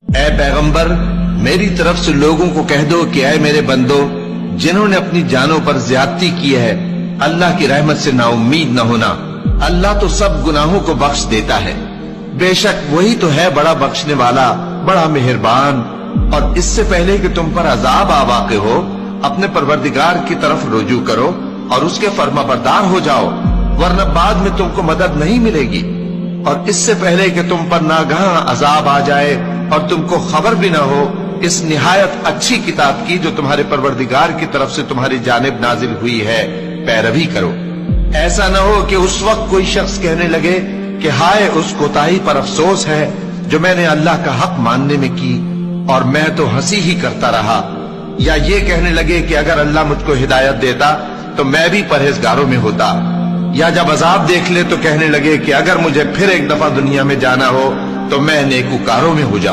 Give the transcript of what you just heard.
اے پیغمبر، میری طرف سے لوگوں کو کہہ دو کہ اے میرے بندو، جنہوں نے اپنی جانوں پر زیادتی کی ہے، اللہ کی رحمت سے نا امید نہ ہونا۔ اللہ تو سب گناہوں کو بخش دیتا ہے، بے شک وہی تو ہے بڑا بخشنے والا، بڑا مہربان۔ اور اس سے پہلے کہ تم پر عذاب آ واقع ہو، اپنے پروردگار کی طرف رجوع کرو اور اس کے فرما بردار ہو جاؤ، ورنہ بعد میں تم کو مدد نہیں ملے گی۔ اور اس سے پہلے کہ تم پر ناگہاں عذاب آ جائے اور تم کو خبر بھی نہ ہو، اس نہایت اچھی کتاب کی جو تمہارے پروردگار کی طرف سے تمہاری جانب نازل ہوئی ہے پیروی کرو۔ ایسا نہ ہو کہ اس وقت کوئی شخص کہنے لگے کہ ہائے اس کوتاہی پر افسوس ہے جو میں نے اللہ کا حق ماننے میں کی، اور میں تو ہنسی ہی کرتا رہا، یا یہ کہنے لگے کہ اگر اللہ مجھ کو ہدایت دیتا تو میں بھی پرہیزگاروں میں ہوتا، یا جب عذاب دیکھ لے تو کہنے لگے کہ اگر مجھے پھر ایک دفعہ دنیا میں جانا ہو تو میں نیکوکاروں میں ہو جاؤں۔